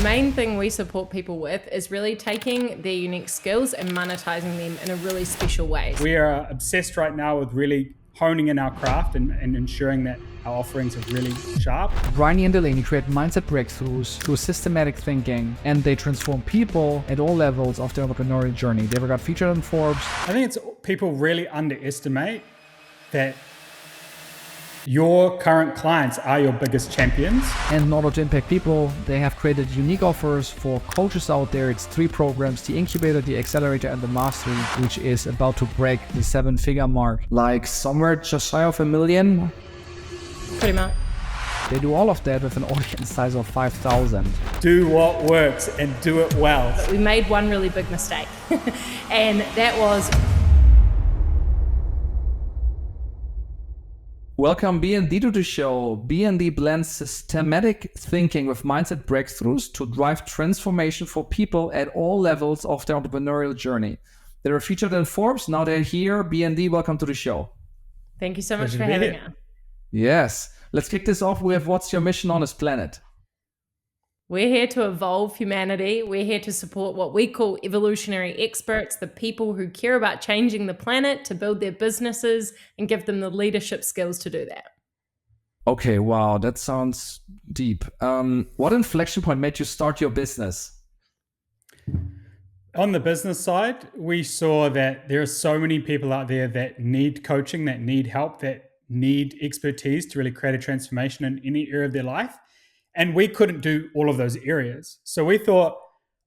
main thing we support people with is really taking their unique skills and monetizing them in a really special way. We are obsessed right now with really honing in our craft and ensuring that our offerings are really sharp. Briony and Dalaney create mindset breakthroughs through systematic thinking, and they transform people at all levels of their entrepreneurial journey. They ever got featured on Forbes. I think it's people really underestimate that your current clients are your biggest champions. And in order to impact people, they have created unique offers for coaches out there. It's 3 programs: the Incubator, the Accelerator, and the Mastery, which is about to break the 7-figure mark. Like somewhere just shy of $1 million. Pretty much. They do all of that with an audience size of 5,000. Do what works and do it well. But we made one really big mistake, and that was... Welcome BND to the show. BND blends systematic thinking with mindset breakthroughs to drive transformation for people at all levels of their entrepreneurial journey. They were featured in Forbes, now they're here. BND, welcome to the show. Thank you so much for having us. Yes. Let's kick this off with, what's your mission on this planet? We're here to evolve humanity. We're here to support what we call evolutionary experts, the people who care about changing the planet to build their businesses and give them the leadership skills to do that. Okay, wow, that sounds deep. What inflection point made you start your business? On the business side, we saw that there are so many people out there that need coaching, that need help, that need expertise to really create a transformation in any area of their life. And we couldn't do all of those areas. So we thought,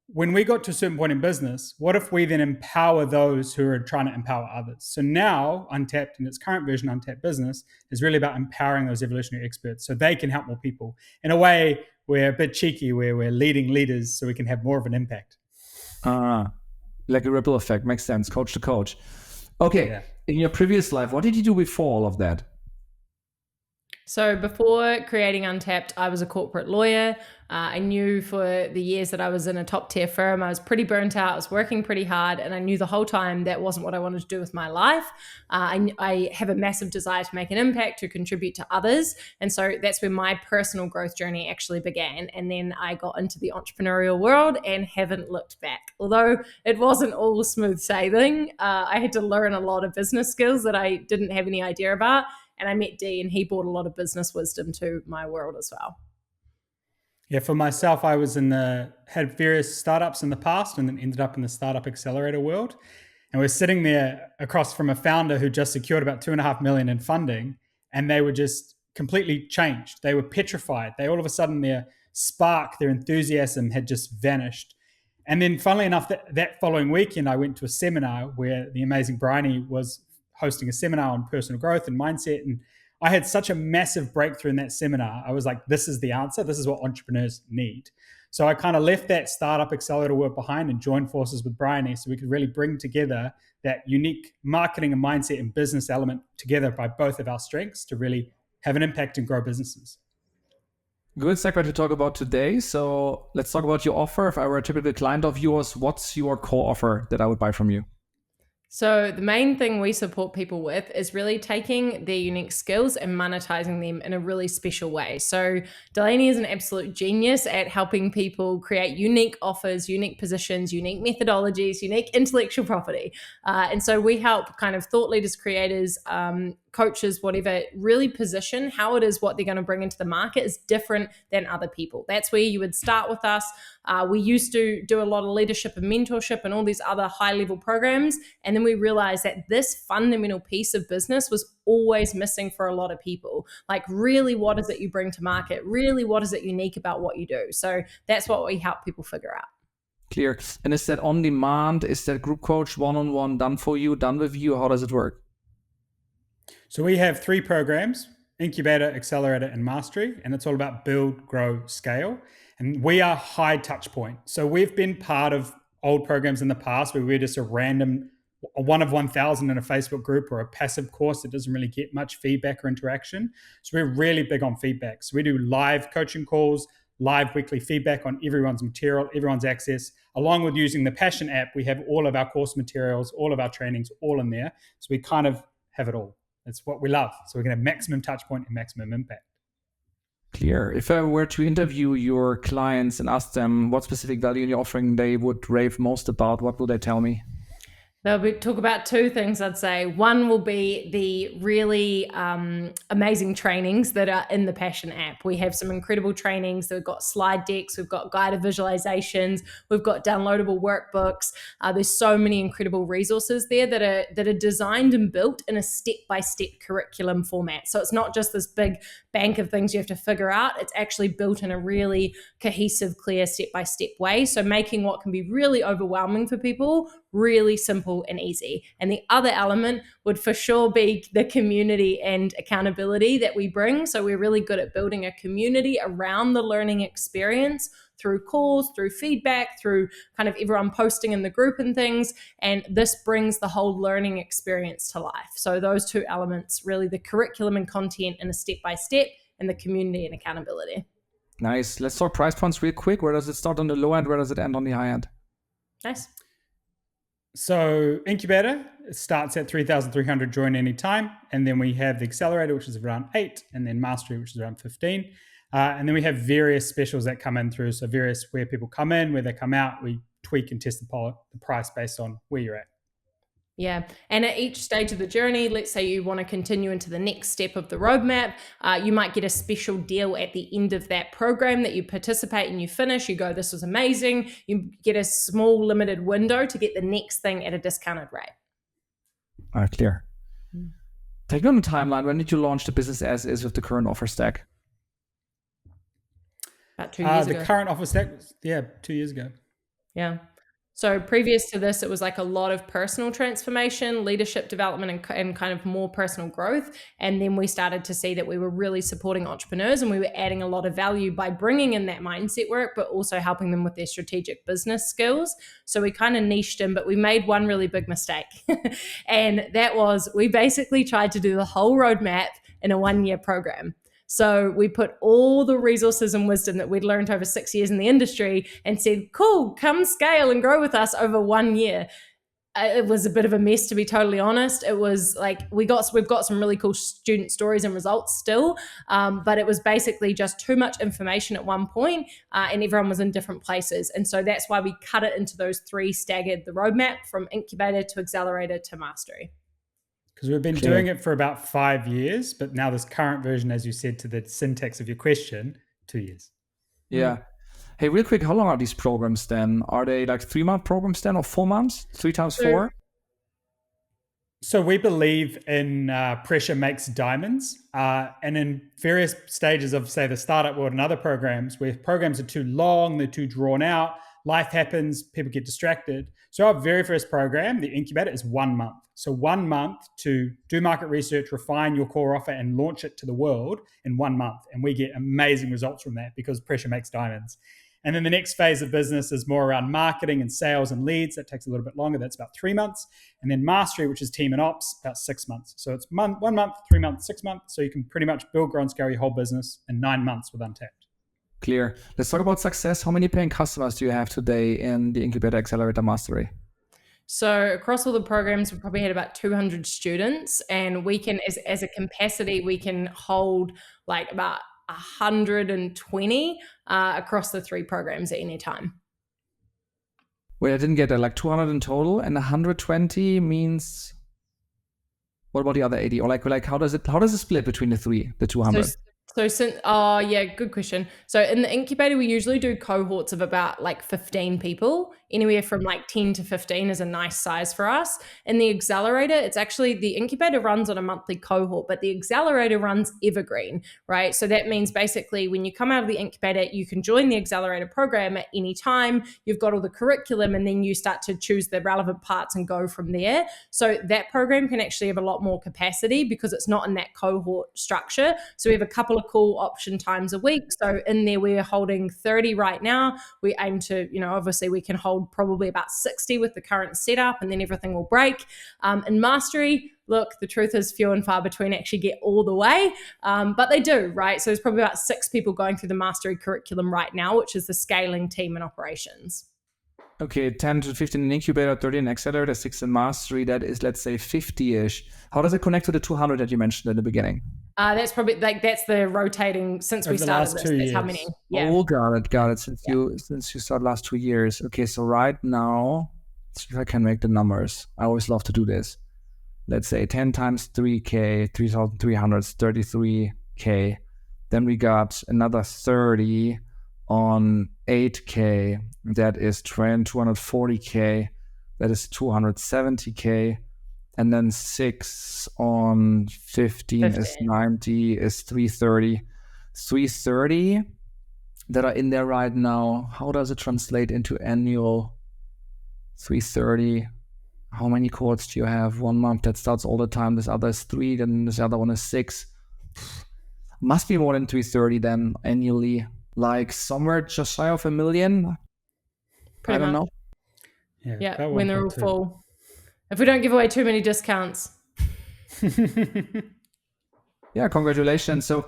when we got to a certain point in business, what if we then empower those who are trying to empower others? So now Untapped, in its current version, Untapped Business, is really about empowering those evolutionary experts so they can help more people. In a way, we're a bit cheeky, where we're leading leaders so we can have more of an impact. Like a ripple effect. Makes sense. Coach to coach. Okay. Yeah. In your previous life, what did you do before all of that? So before creating Untapped, I was a corporate lawyer. I knew for the years that I was in a top tier firm, I was pretty burnt out. I was working pretty hard, and I knew the whole time that wasn't what I wanted to do with my life. I have a massive desire to make an impact, to contribute to others. And so that's where my personal growth journey actually began. And then I got into the entrepreneurial world and haven't looked back. Although it wasn't all smooth sailing, I had to learn a lot of business skills that I didn't have any idea about. And I met D, and he brought a lot of business wisdom to my world as well. Yeah, for myself, I had various startups in the past and then ended up in the startup accelerator world. And we're sitting there across from a founder who just secured about $2.5 million in funding, and they were just completely changed. They were petrified. They all of a sudden, their spark, their enthusiasm had just vanished. And then funnily enough, that following weekend, I went to a seminar where the amazing Briony was hosting a seminar on personal growth and mindset. And I had such a massive breakthrough in that seminar. I was like, this is the answer. This is what entrepreneurs need. So I kind of left that startup accelerator work behind and joined forces with Briony so we could really bring together that unique marketing and mindset and business element together by both of our strengths to really have an impact and grow businesses. Good segue to talk about today. So let's talk about your offer. If I were a typical client of yours, what's your core offer that I would buy from you? So the main thing we support people with is really taking their unique skills and monetizing them in a really special way. So Dalaney is an absolute genius at helping people create unique offers, unique positions, unique methodologies, unique intellectual property. And so we help kind of thought leaders, creators, coaches, whatever, really position how it is what they're going to bring into the market is different than other people. That's where you would start with us. We used to do a lot of leadership and mentorship and all these other high-level programs. And then we realized that this fundamental piece of business was always missing for a lot of people. Like, really, what is it you bring to market? Really, what is it unique about what you do? So that's what we help people figure out. Clear. And is that on demand? Is that group coach one-on-one done for you, done with you? How does it work? So we have 3 programs: Incubator, Accelerator, and Mastery. And it's all about build, grow, scale. And we are high touch point. So we've been part of old programs in the past where we're just a random 1 of 1,000 in a Facebook group or a passive course that doesn't really get much feedback or interaction. So we're really big on feedback. So we do live coaching calls, live weekly feedback on everyone's material, everyone's access. Along with using the Passion app, we have all of our course materials, all of our trainings, all in there. So we kind of have it all. It's what we love. So we're going to have maximum touch point and maximum impact. Clear. If I were to interview your clients and ask them what specific value in your offering they would rave most about, what will they tell me? They'll talk about two things, I'd say. One will be the really amazing trainings that are in the Passion app. We have some incredible trainings. We've got slide decks, we've got guided visualizations, we've got downloadable workbooks. There's so many incredible resources there that are designed and built in a step-by-step curriculum format. So it's not just this big bank of things you have to figure out. It's actually built in a really cohesive, clear step-by-step way. So making what can be really overwhelming for people really simple and easy. And the other element would for sure be the community and accountability that we bring. So we're really good at building a community around the learning experience through calls, through feedback, through kind of everyone posting in the group and things. And this brings the whole learning experience to life. So those two elements, really the curriculum and content in a step-by-step, and the community and accountability. Nice. Let's talk price points real quick. Where does it start on the low end? Where does it end on the high end? Nice. So incubator starts at 3,300, join anytime. And then we have the accelerator, which is around 8, and then mastery, which is around 15. And then we have various specials that come in through. So various where people come in, where they come out, we tweak and test the price based on where you're at. Yeah. And at each stage of the journey, let's say you want to continue into the next step of the roadmap, you might get a special deal at the end of that program that you participate and you finish. You go, this was amazing. You get a small limited window to get the next thing at a discounted rate. All right, clear. Take me on the timeline. When did you launch the business as is with the current offer stack? About 2 years ago. The current offer stack, 2 years ago. Yeah. So previous to this, it was like a lot of personal transformation, leadership development, and kind of more personal growth. And then we started to see that we were really supporting entrepreneurs and we were adding a lot of value by bringing in that mindset work, but also helping them with their strategic business skills. So we kind of niched in, but we made one really big mistake. And that was we basically tried to do the whole roadmap in a 1-year program. So we put all the resources and wisdom that we'd learned over 6 years in the industry and said, cool, come scale and grow with us over 1 year. It was a bit of a mess, to be totally honest. It was like we've got some really cool student stories and results still, but it was basically just too much information at one point, and everyone was in different places. And so that's why we cut it into those 3 staggered the roadmap from incubator to accelerator to mastery. Because we've been doing it for about 5 years, but now this current version, as you said, to the syntax of your question, 2 years. Yeah. Hey, real quick, how long are these programs then? Are they like 3-month programs then, or 4 months? 3 times 4? So we believe in pressure makes diamonds. And in various stages of, say, the startup world and other programs, where programs are too long, they're too drawn out, life happens, people get distracted. So our very first program, the incubator, is 1 month. So 1 month to do market research, refine your core offer, and launch it to the world in 1 month. And we get amazing results from that because pressure makes diamonds. And then the next phase of business is more around marketing and sales and leads. That takes a little bit longer. That's about 3 months. And then mastery, which is team and ops, about 6 months. So it's 1 month, 3 months, 6 months. So you can pretty much build, grow, and scale your whole business in 9 months with Untapped. Clear. Let's talk about success. How many paying customers do you have today in the Incubator Accelerator Mastery? So across all the programs, we probably had about 200 students, and we can, as a capacity, we can hold like about 120 across the 3 programs at any time. Wait, I didn't get that. Like 200 in total, and 120 means what about the other 80? Or like how does it split between the 200? Good question. So in the incubator, we usually do cohorts of about like 15 people. Anywhere from like 10 to 15 is a nice size for us. In the accelerator, it's actually the incubator runs on a monthly cohort, but the accelerator runs evergreen, right? So that means basically when you come out of the incubator, you can join the accelerator program at any time. You've got all the curriculum, and then you start to choose the relevant parts and go from there. So that program can actually have a lot more capacity because it's not in that cohort structure. So we have a couple of cool option times a week. So in there, we're holding 30 right now. We aim to, obviously we can hold probably about 60 with the current setup, and then everything will break. In mastery, look, the truth is few and far between actually get all the way, but they do, right? So there's probably about 6 people going through the mastery curriculum right now, which is the scaling team and operations. okay, 10 to 15 in incubator, 30 in accelerator, 6 in mastery. That is, let's say, 50-ish. How does it connect to the 200 that you mentioned in the beginning? That's probably that's the rotating since we started this. That's how many. Yeah. Oh, got it. Since you started last 2 years. Okay, so right now, let's see if I can make the numbers. I always love to do this. Let's say 10 times 3K, 3,300, 33K. Then we got another 30 on 8K. That is 240K. That is 270K. And then 6 on 15 is 90, is 330. 330 that are in there right now. How does it translate into annual? 330. How many cohorts do you have? 1 month that starts all the time. This other is 3, then this other one is 6. Must be more than 330 then annually. Like somewhere just shy of $1 million. Pretty I don't much. know. Yeah, when they're all full. If we don't give away too many discounts. Yeah, congratulations. So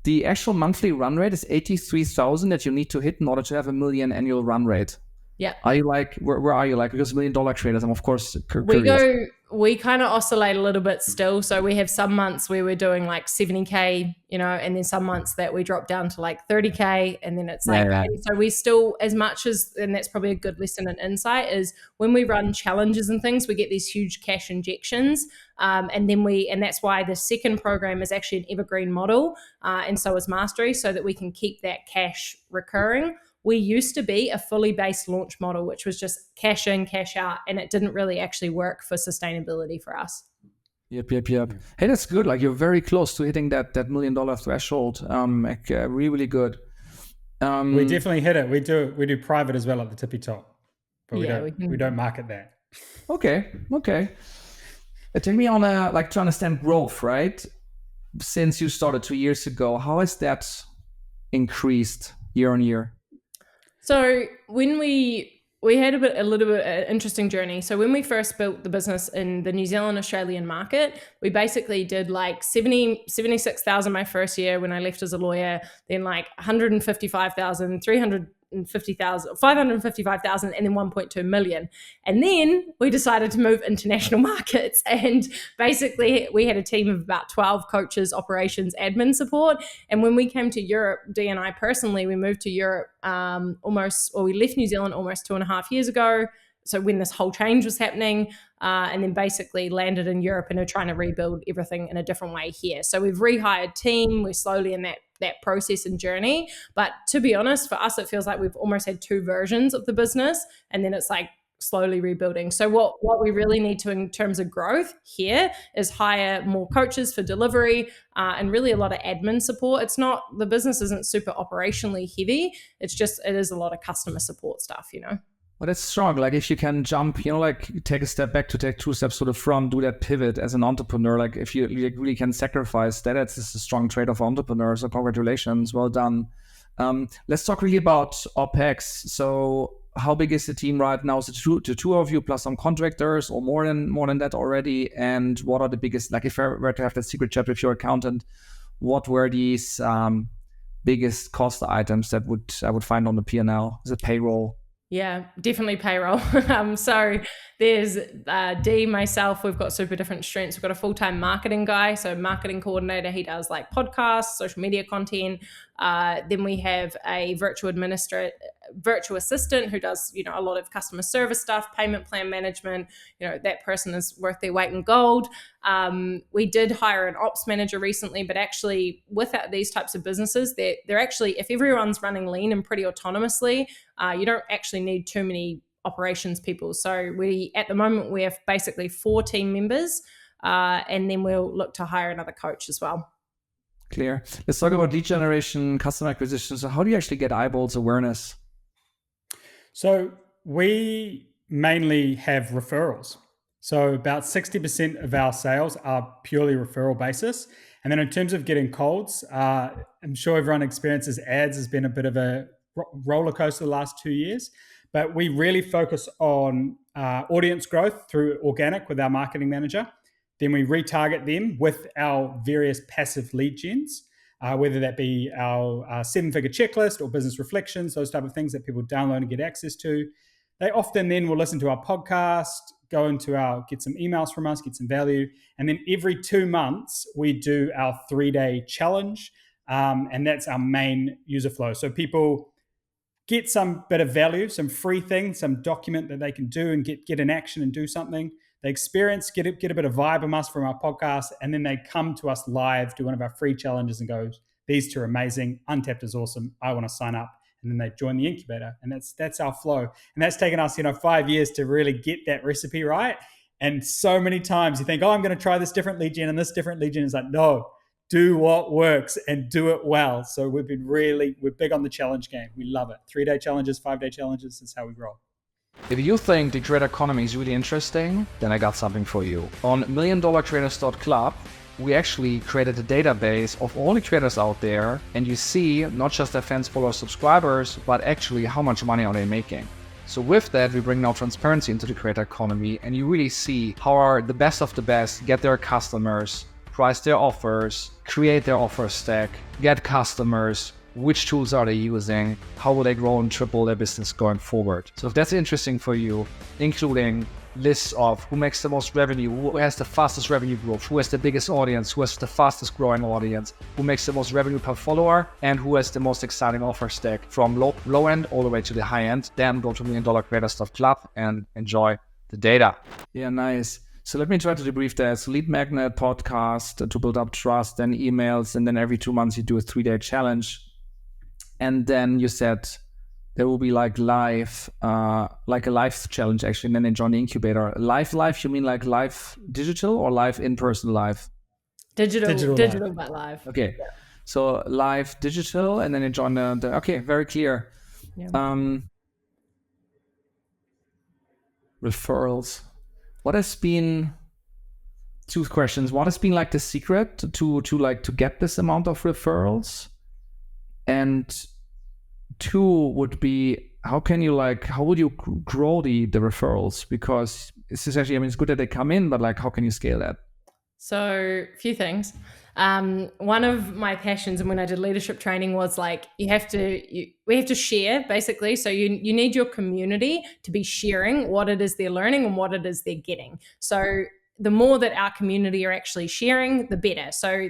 the actual monthly run rate is 83,000 that you need to hit in order to have $1 million annual run rate. Yeah. Are you like, where are you like? Because $1 million creators, I'm of course curious. We kind of oscillate a little bit still. So we have some months where we're doing like 70K, and then some months that we drop down to like 30K, and then it's like, and so we still, as much as, and that's probably a good lesson and insight, is when we run challenges and things, we get these huge cash injections. And that's why the second program is actually an evergreen model. And so is Mastery, so that we can keep that cash recurring. We used to be a fully based launch model, which was just cash in, cash out, and it didn't really actually work for sustainability for us. Yep. Hey, that's good. Like you're very close to hitting that $1 million threshold. Really good. We definitely hit it. We do private as well at the tippy top, but we don't market that. Okay. Take me on to understand growth, right? Since you started 2 years ago, how has that increased year on year? So when we had a little bit interesting journey. So when we first built the business in the New Zealand, Australian market, we basically did like 76,000 my first year when I left as a lawyer, then like 155,000, 350,000, 555,000, and then 1.2 million. And then we decided to move international markets. And basically we had a team of about 12 coaches, operations, admin support. And when we came to Europe, Dee and I personally, we moved to Europe we left New Zealand almost 2.5 years ago. So when this whole change was happening, and then basically landed in Europe and are trying to rebuild everything in a different way here. So we've rehired team. We're slowly in that process and journey. But to be honest, for us, it feels like we've almost had 2 versions of the business, and then it's like slowly rebuilding. So what we really need to in terms of growth here is hire more coaches for delivery, and really a lot of admin support. The business isn't super operationally heavy. It is a lot of customer support stuff, Well, that's strong. Like if you can jump, like take a step back to take 2 steps to the front, do that pivot as an entrepreneur. Like if you really can sacrifice that, it's a strong trait of entrepreneurs. So congratulations, well done. Let's talk really about OpEx. So how big is the team right now? Is it the two of you plus some contractors, or more than that already? And what are the biggest, like if I were to have that secret chat with your accountant, what were these biggest cost items that I would find on the P&L? Is it payroll? Yeah, definitely payroll. So there's Dee, myself, we've got super different strengths. We've got a full-time marketing guy, so marketing coordinator. He does like podcasts, social media content. Then we have a virtual assistant who does, a lot of customer service stuff, payment plan management. That person is worth their weight in gold. We did hire an ops manager recently, but actually without these types of businesses, they're actually, if everyone's running lean and pretty autonomously, you don't actually need too many operations people. So at the moment, we have basically 4 team members, and then we'll look to hire another coach as well. Clear. Let's talk about lead generation, customer acquisition. So how do you actually get eyeballs awareness? So we mainly have referrals. So about 60% of our sales are purely referral basis. And then in terms of getting colds, I'm sure everyone experiences ads has been a bit of a roller coaster the last 2 years, but we really focus on audience growth through organic with our marketing manager. Then we retarget them with our various passive lead gens, whether that be our 7-figure checklist or business reflections, those type of things that people download and get access to. they often then will listen to our podcast, get some emails from us, get some value. And then every 2 months, we do our 3-day challenge. And that's our main user flow. So people get some bit of value, some free thing, some document that they can do and get in action and do something. They experience, get a bit of vibe from us from our podcast, and then they come to us live, do one of our free challenges and go, these two are amazing, Untapped is awesome, I want to sign up. And then they join the incubator, and that's our flow. And that's taken us, 5 years to really get that recipe right. And so many times you think, I'm going to try this different lead gen and this different lead gen. It's like, no, do what works and do it well. So we're big on the challenge game. We love it. 3-day challenges, 5-day challenges is how we roll. If you think the creator economy is really interesting, then I got something for you. On milliondollarcreators.club, we actually created a database of all the creators out there, and you see not just their fans, followers, subscribers, but actually how much money are they making. So with that, we bring now transparency into the creator economy, and you really see how are the best of the best get their customers, price their offers, create their offer stack, get customers, which tools are they using, how will they grow and triple their business going forward. So if that's interesting for you, including lists of who makes the most revenue, who has the fastest revenue growth, who has the biggest audience, who has the fastest growing audience, who makes the most revenue per follower, and who has the most exciting offer stack from low end all the way to the high end, then go to milliondollarcreators.club and enjoy the data. Yeah, nice. So let me try to debrief that. So lead magnet, podcast to build up trust, then emails, and then every 2 months you do a 3-day challenge. And then you said there will be like a live challenge actually, and then they join the incubator. Live, you mean like live digital or live in-person live? Digital but live. Okay, yeah. So live digital, and then they join the okay, very clear. Yeah. Referrals. What has been 2 questions? What has been like the secret to get this amount of referrals? And 2 would be, how would you grow the referrals? Because it's essentially, it's good that they come in, but like, how can you scale that? So a few things. One of my passions, and when I did leadership training, was like, we have to share basically. So you need your community to be sharing what it is they're learning and what it is they're getting. So the more that our community are actually sharing, the better. So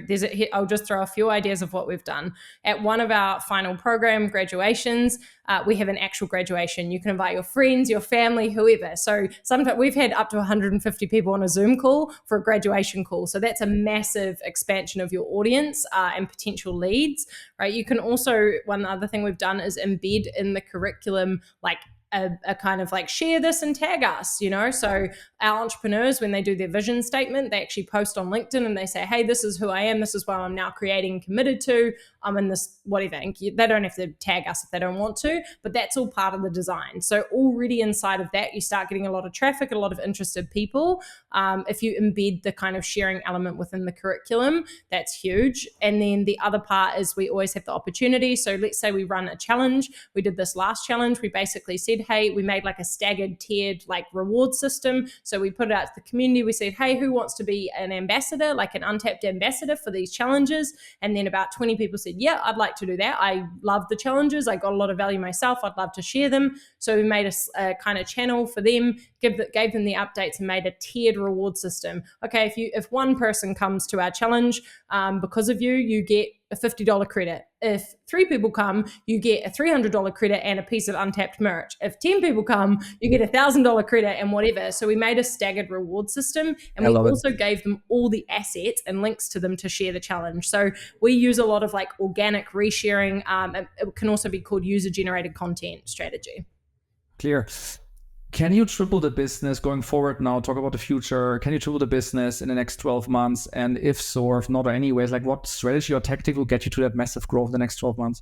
I'll just throw a few ideas of what we've done. At one of our final program graduations, we have an actual graduation. You can invite your friends, your family, whoever. So sometimes we've had up to 150 people on a Zoom call for a graduation call. So that's a massive expansion of your audience and potential leads, right? You can also, one other thing we've done is embed in the curriculum, like a kind of like share this and tag us, So our entrepreneurs, when they do their vision statement, they actually post on LinkedIn and they say, hey, this is who I am. This is what I'm now creating, committed to. I'm in this, whatever. And they don't have to tag us if they don't want to, but that's all part of the design. So already inside of that, you start getting a lot of traffic, a lot of interested people. If you embed the kind of sharing element within the curriculum, that's huge. And then the other part is we always have the opportunity. So let's say we run a challenge. We did this last challenge. We basically said, hey, we made like a staggered tiered like reward system. So we put it out to the community. We said, hey, who wants to be an ambassador, like an Untapped ambassador for these challenges? And then about 20 people said, yeah, I'd like to do that. I love the challenges. I got a lot of value myself. I'd love to share them. So we made a kind of channel for them, gave them the updates and made a tiered reward system. Okay, if one person comes to our challenge because of you, you get a $50 credit. If 3 people come, you get a $300 credit and a piece of Untapped merch. If 10 people come, you get a $1,000 credit and whatever. So we made a staggered reward system, and we also gave them all the assets and links to them to share the challenge. So we use a lot of like organic resharing. It can also be called user-generated content strategy. Clear. Can you triple the business going forward now? Talk about the future. Can you triple the business in the next 12 months? And if so, or if not, or anyways, like what strategy or tactic will get you to that massive growth in the next 12 months?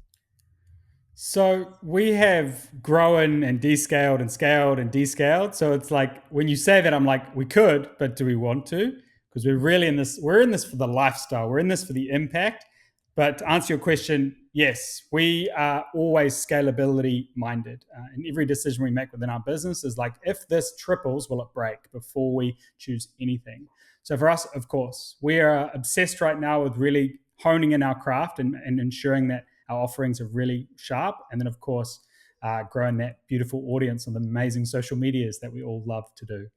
So we have grown and descaled and scaled and descaled. So it's like, when you say that, I'm like, we could, but do we want to? Because we're in this for the lifestyle. We're in this for the impact. But to answer your question, yes, we are always scalability minded. And every decision we make within our business is like, if this triples, will it break before we choose anything? So for us, of course, we are obsessed right now with really honing in our craft and ensuring that our offerings are really sharp. And then, of course, growing that beautiful audience on the amazing social medias that we all love to do.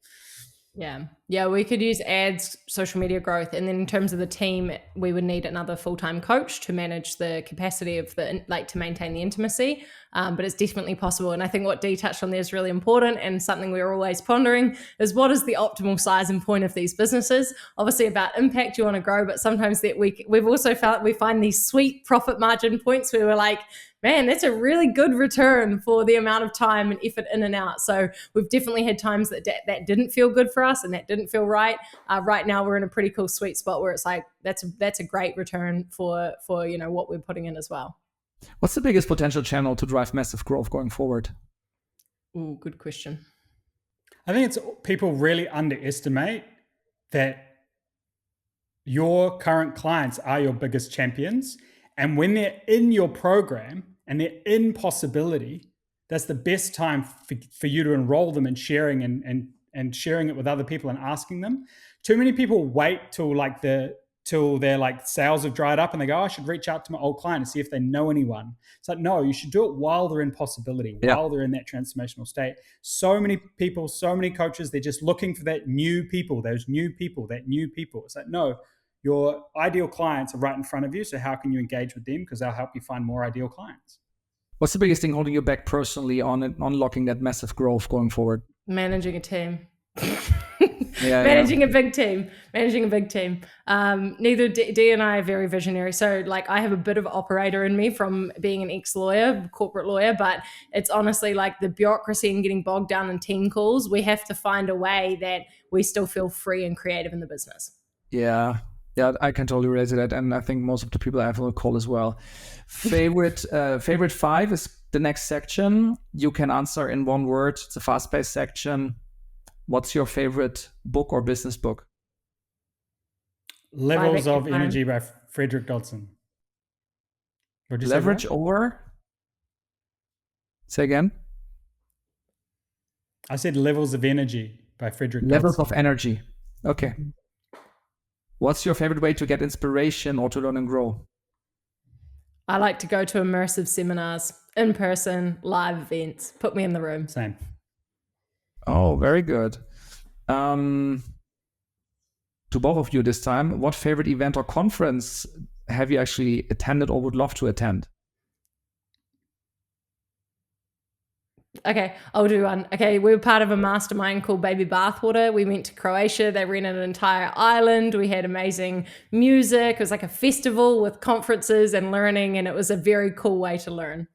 Yeah, we could use ads, social media growth, and then in terms of the team, we would need another full-time coach to manage the capacity of to maintain the intimacy. But it's definitely possible, and I think what Dee touched on there is really important, and something we're always pondering is what is the optimal size and point of these businesses. Obviously, about impact you want to grow, but sometimes that we've also found we find these sweet profit margin points where we're like, man, that's a really good return for the amount of time and effort in and out. So we've definitely had times that didn't feel good for us and that didn't feel right. Right now we're in a pretty cool sweet spot where it's like that's a great return for what we're putting in as well. What's the biggest potential channel to drive massive growth going forward? Ooh, good question. I think it's people really underestimate that your current clients are your biggest champions. And when they're in your program and they're in possibility, that's the best time for you to enroll them in sharing and sharing it with other people and asking them. Too many people wait till their like sales have dried up and they go, I should reach out to my old client and see if they know anyone. It's like, no, you should do it while they're in possibility, while they're in that transformational state. So many people, so many coaches, they're just looking for that new people. It's like, no, your ideal clients are right in front of you. So how can you engage with them? Because they'll help you find more ideal clients. What's the biggest thing holding you back personally on unlocking that massive growth going forward? Managing a team. Managing a big team. Neither Dee and I are very visionary. So like I have a bit of operator in me from being an ex-lawyer, corporate lawyer, but it's honestly like the bureaucracy and getting bogged down in team calls. We have to find a way that we still feel free and creative in the business. Yeah, I can totally relate to that. And I think most of the people I have on the call as well. Favorite 5 is the next section. You can answer in one word. It's a fast-paced section. What's your favorite book or business book? Levels of Energy by Frederick Dodson. Leverage over? Say again? I said Levels of Energy by Frederick Dodson. Levels of Energy. Okay. What's your favorite way to get inspiration or to learn and grow? I like to go to immersive seminars, in person, live events. Put me in the room. Same. Oh, very good. To both of you this time, what favorite event or conference have you actually attended or would love to attend? Okay, I'll do one. Okay, we were part of a mastermind called Baby Bathwater. We went to Croatia. They rented an entire island. We had amazing music. It was like a festival with conferences and learning, and it was a very cool way to learn.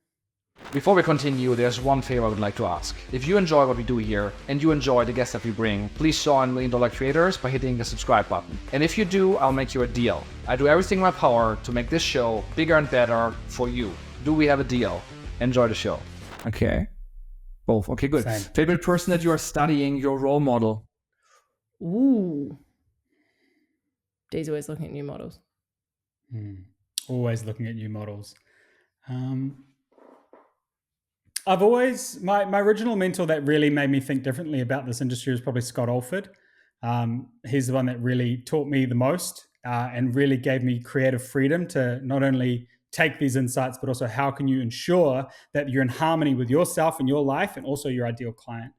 Before we continue, there's one favor I would like to ask. If you enjoy what we do here and you enjoy the guests that we bring, please join $1 Million Creators by hitting the subscribe button. And if you do, I'll make you a deal. I do everything in my power to make this show bigger and better for you. Do we have a deal? Enjoy the show. Okay. Both. Okay, good. Same. Favorite person that you are studying, your role model? Ooh. Dee's always looking at new models. Always looking at new models. I've always, my original mentor that really made me think differently about this industry was probably Scott Alford. He's the one that really taught me the most and really gave me creative freedom to not only take these insights, but also how can you ensure that you're in harmony with yourself and your life and also your ideal client.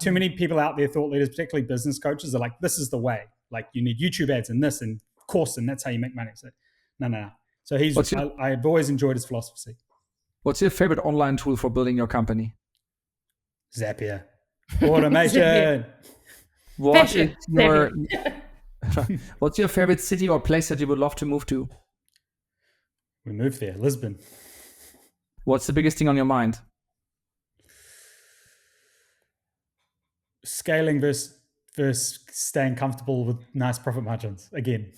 Too many people out there, thought leaders, particularly business coaches, are like, this is the way. Like you need YouTube ads and this and course, and that's how you make money. So no. So I've always enjoyed his philosophy. What's your favorite online tool for building your company? Zapier. Automation. What's your favorite city or place that you would love to move to? We moved there, Lisbon. What's the biggest thing on your mind? Scaling versus staying comfortable with nice profit margins again.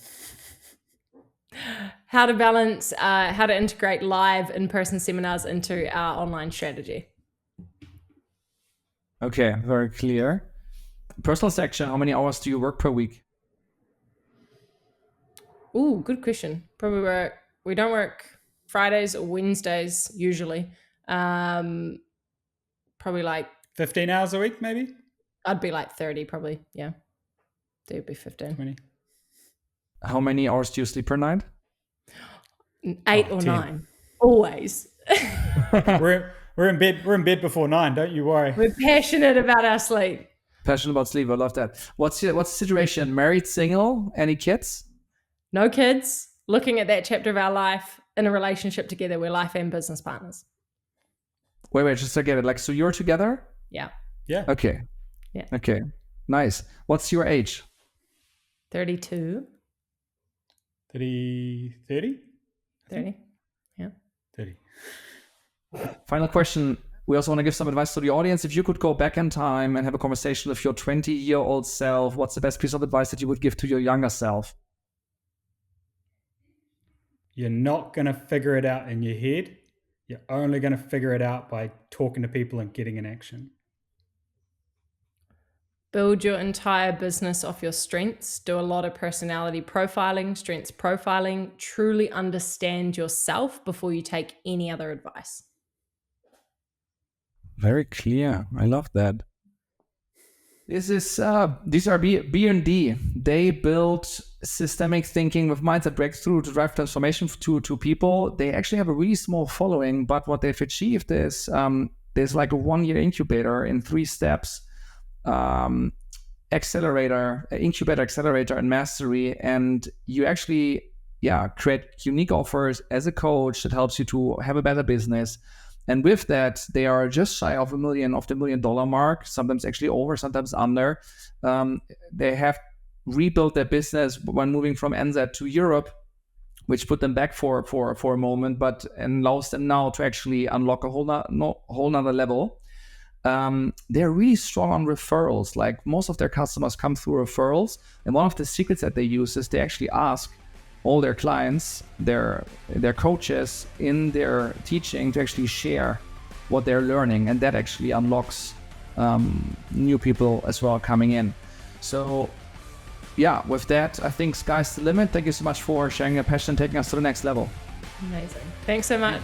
How to balance, how to integrate live in-person seminars into our online strategy. Okay, very clear. Personal section, how many hours do you work per week? Ooh, good question. We don't work Fridays or Wednesdays usually. Probably like 15 hours a week, maybe? I'd be like 30 probably, yeah. It'd be 15. 20. How many hours do you sleep per night? 8 or 10. 9. Always. We're in bed before 9. Don't you worry. We're passionate about our sleep. Passionate about sleep. I love that. What's the situation? Married, single, any kids? No kids. Looking at that chapter of our life in a relationship together. We're life and business partners. Wait, just to get it. Like, so you're together? Yeah. Yeah. Okay. Yeah. Okay. Nice. What's your age? 32. 30? 30. Yeah. 30. Final question. We also want to give some advice to the audience. If you could go back in time and have a conversation with your 20-year-old self, what's the best piece of advice that you would give to your younger self? You're not going to figure it out in your head. You're only going to figure it out by talking to people and getting in action. Build your entire business off your strengths. Do a lot of personality profiling, strengths profiling. Truly understand yourself before you take any other advice. Very clear. I love that. These are B&D. They build systemic thinking with mindset breakthrough to drive transformation to people. They actually have a really small following, but what they've achieved is there's like a 1-year incubator in 3 steps, incubator, accelerator, and mastery. And you actually, create unique offers as a coach that helps you to have a better business. And with that, they are just shy of $1 million, of the $1 million mark, sometimes actually over, sometimes under. They have rebuilt their business when moving from NZ to Europe, which put them back for a moment, but allows them now to actually unlock a whole nother level. They're really strong on referrals. Like, most of their customers come through referrals. And one of the secrets that they use is they actually ask all their clients, their coaches in their teaching to actually share what they're learning, and that actually unlocks new people as well coming in. So with that, I think sky's the limit. Thank you so much for sharing your passion, taking us to the next level. Amazing. Thanks so much.